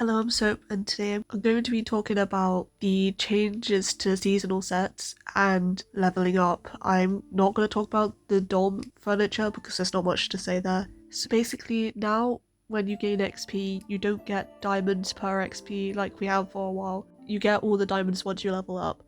Hello, I'm Soap, and today I'm going to be talking about the changes to seasonal sets and leveling up. I'm not going to talk about the dorm furniture because there's not much to say there. So basically, now when you gain XP, you don't get diamonds per XP like we have for a while. You get all the diamonds once you level up,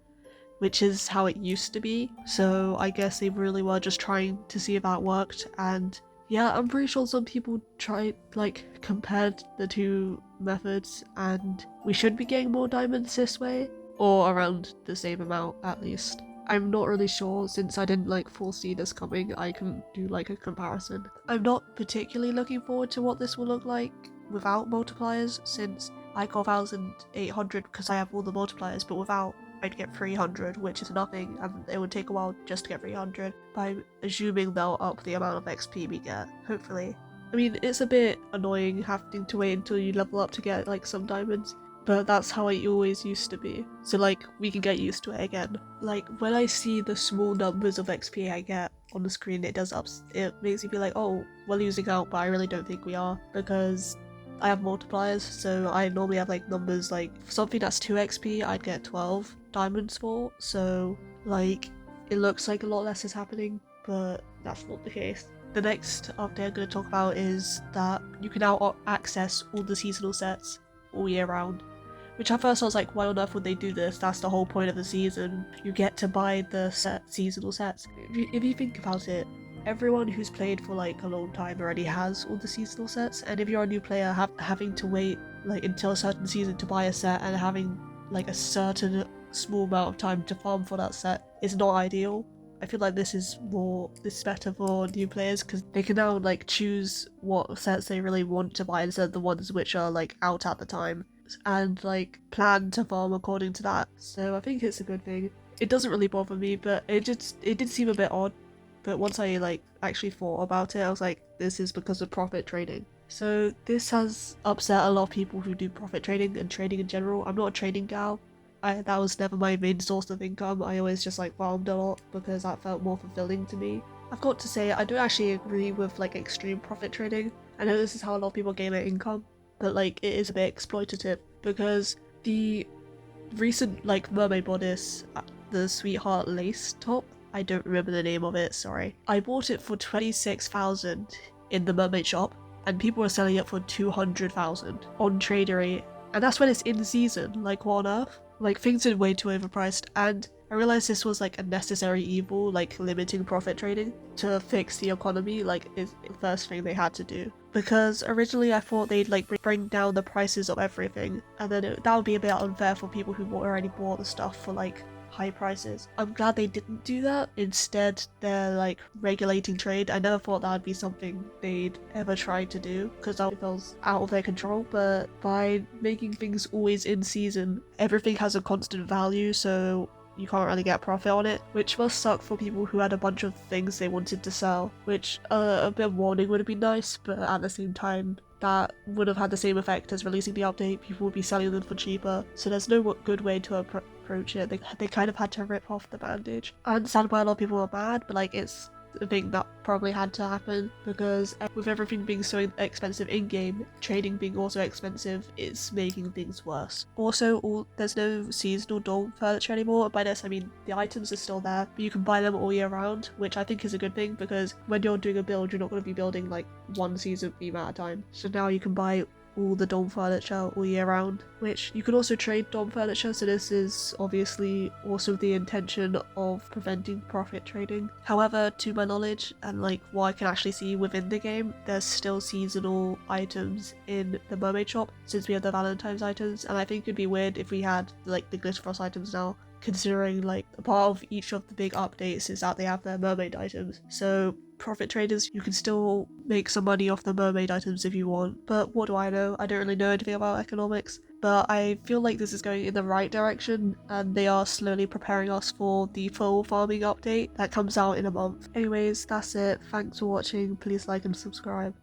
which is how it used to be. So I guess they really were just trying to see if that worked, and yeah, I'm pretty sure some people compared the two methods, and we should be getting more diamonds this way, or around the same amount at least. I'm not really sure since I didn't foresee this coming. I can do a comparison. I'm not particularly looking forward to what this will look like without multipliers, since I got 1800 because I have all the multipliers, but without I'd get 300, which is nothing, and it would take a while just to get 300. But I'm assuming they'll up the amount of XP we get, hopefully. I mean, it's a bit annoying having to wait until you level up to get some diamonds, but that's how it always used to be. So we can get used to it again. When I see the small numbers of XP I get on the screen, it makes me be like, oh, we're losing out, but I really don't think we are, because I have multipliers, so I normally have numbers something that's 2 XP, I'd get 12 diamonds for, so it looks like a lot less is happening, but that's not the case. The next update I'm going to talk about is that you can now access all the seasonal sets all year round. Which at first I was like, why on earth would they do this? That's the whole point of the season. You get to buy the seasonal sets. If you think about it, everyone who's played for a long time already has all the seasonal sets, and if you're a new player, having to wait until a certain season to buy a set and having a certain small amount of time to farm for that set is not ideal. I feel like this is better for new players because they can now choose what sets they really want to buy instead of the ones which are out at the time, and plan to farm according to that. So I think it's a good thing. It doesn't really bother me, but it did seem a bit odd. But once I actually thought about it, I was like, this is because of profit trading. So this has upset a lot of people who do profit trading and trading in general. I'm not a trading gal. That was never my main source of income. I always just farmed a lot because that felt more fulfilling to me. I've got to say, I don't actually agree with extreme profit trading. I know this is how a lot of people gain their income, but it is a bit exploitative because the recent mermaid bodice, the sweetheart lace top, I don't remember the name of it, sorry. I bought it for 26,000 in the mermaid shop, and people were selling it for 200,000 on Tradery, and that's when it's in season. What on earth? Things are way too overpriced, and I realized this was a necessary evil, limiting profit trading to fix the economy. Is the first thing they had to do. Because originally I thought they'd bring down the prices of everything, and then that would be a bit unfair for people who already bought the stuff for high prices. I'm glad they didn't do that. Instead, they're regulating trade. I never thought that would be something they'd ever try to do because that feels out of their control, but by making things always in season, everything has a constant value, so you can't really get profit on it, which must suck for people who had a bunch of things they wanted to sell, which a bit of warning would have been nice, but at the same time, that would have had the same effect as releasing the update. People would be selling them for cheaper, so there's no good way to approach it. They kind of had to rip off the bandage. I understand why a lot of people are mad, but it's a thing that probably had to happen because with everything being so expensive in-game, trading being also expensive, it's making things worse. Also, there's no seasonal dorm furniture anymore. By this I mean the items are still there, but you can buy them all year round, which I think is a good thing because when you're doing a build, you're not going to be building one season theme at a time. So now you can buy all the dorm furniture all year round, which you can also trade dorm furniture, so this is obviously also the intention of preventing profit trading. However, to my knowledge and what I can actually see within the game, there's still seasonal items in the mermaid shop since we have the Valentine's items, and I think it'd be weird if we had the Glitterfrost items now, considering a part of each of the big updates is that they have their mermaid items. So profit traders, you can still make some money off the mermaid items if you want, but what do I know? I don't really know anything about economics, but I feel like this is going in the right direction and they are slowly preparing us for the full farming update that comes out in a month. Anyways, that's it. Thanks for watching. Please like and subscribe.